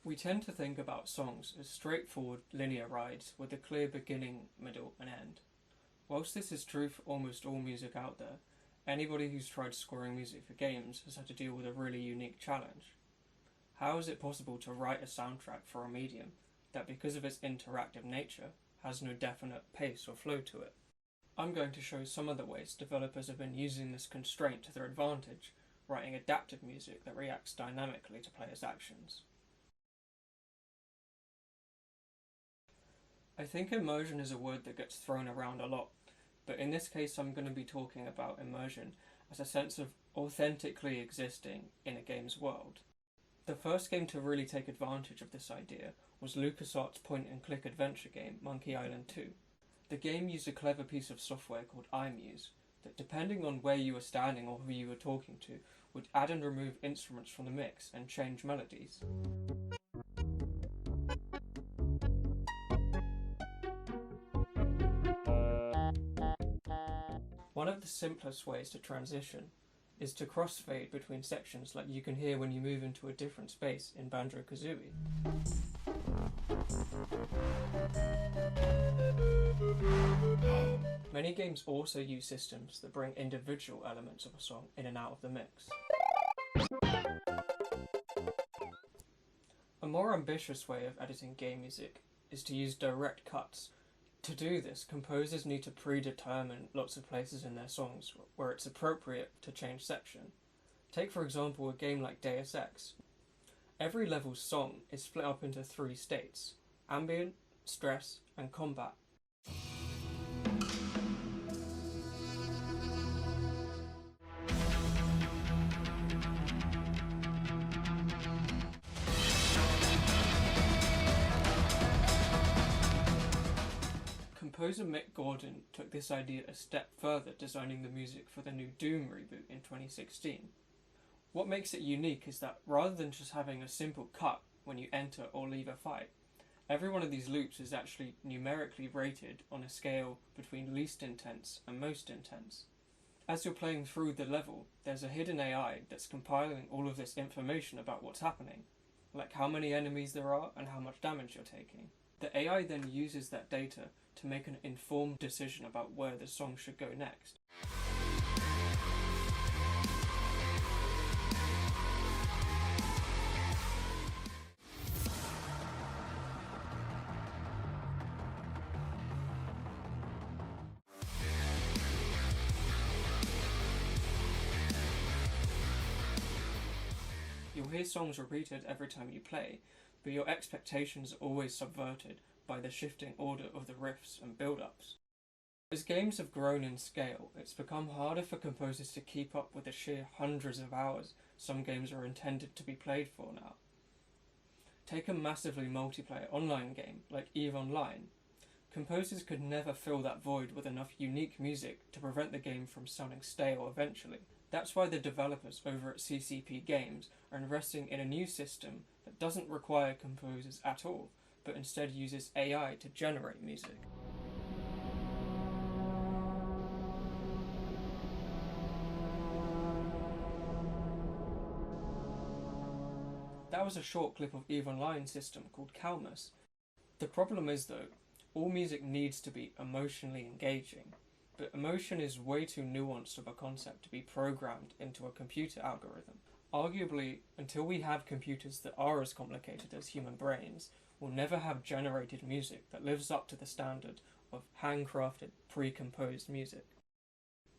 We tend to think about songs as straightforward linear rides with a clear beginning, middle and end. Whilst this is true for almost all music out there, anybody who's tried scoring music for games has had to deal with a really unique challenge. How is it possible to write a soundtrack for a medium that, because of its interactive nature, has no definite pace or flow to it? I'm going to show some of the ways developers have been using this constraint to their advantage, writing adaptive music that reacts dynamically to players' actions. I think immersion is a word that gets thrown around a lot, but in this case I'm going to be talking about immersion as a sense of authentically existing in a game's world. The first game to really take advantage of this idea was LucasArts' point-and-click adventure game Monkey Island 2. The game used a clever piece of software called iMuse that, depending on where you were standing or who you were talking to, would add and remove instruments from the mix and change melodies. One of the simplest ways to transition is to crossfade between sections, like you can hear when you move into a different space in Banjo-Kazooie. Many games also use systems that bring individual elements of a song in and out of the mix. A more ambitious way of editing game music is to use direct cuts. To do this, composers need to predetermine lots of places in their songs where it's appropriate to change section. Take for example a game like Deus Ex. Every level's song is split up into 3 states: ambient, stress and combat. Composer Mick Gordon took this idea a step further, designing the music for the new Doom reboot in 2016. What makes it unique is that rather than just having a simple cut when you enter or leave a fight, every one of these loops is actually numerically rated on a scale between least intense and most intense. As you're playing through the level, there's a hidden AI that's compiling all of this information about what's happening, like how many enemies there are and how much damage you're taking. The AI then uses that data to make an informed decision about where the song should go next. You'll hear songs repeated every time you play, but your expectations are always subverted by the shifting order of the riffs and build-ups. As games have grown in scale, it's become harder for composers to keep up with the sheer hundreds of hours some games are intended to be played for now. Take a massively multiplayer online game like EVE Online. Composers could never fill that void with enough unique music to prevent the game from sounding stale eventually. That's why the developers over at CCP Games are investing in a new system that doesn't require composers at all, but instead uses AI to generate music. That was a short clip of EVE Online's system called Calmus. The problem is though, all music needs to be emotionally engaging, but emotion is way too nuanced of a concept to be programmed into a computer algorithm. Arguably, until we have computers that are as complicated as human brains, we'll never have generated music that lives up to the standard of handcrafted, pre-composed music.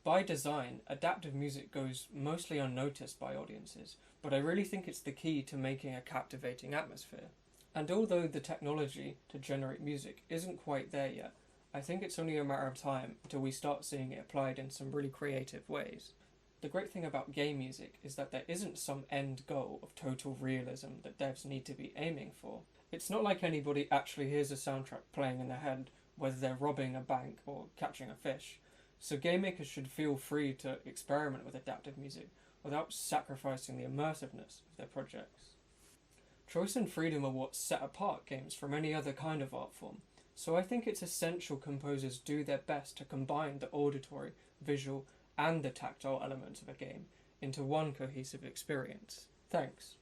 By design, adaptive music goes mostly unnoticed by audiences, but I really think it's the key to making a captivating atmosphere. And although the technology to generate music isn't quite there yet, I think it's only a matter of time until we start seeing it applied in some really creative ways. The great thing about game music is that there isn't some end goal of total realism that devs need to be aiming for. It's not like anybody actually hears a soundtrack playing in their head, whether they're robbing a bank or catching a fish. So game makers should feel free to experiment with adaptive music without sacrificing the immersiveness of their projects. Choice and freedom are what set apart games from any other kind of art form, so I think it's essential composers do their best to combine the auditory, visual, and the tactile elements of a game into one cohesive experience. Thanks.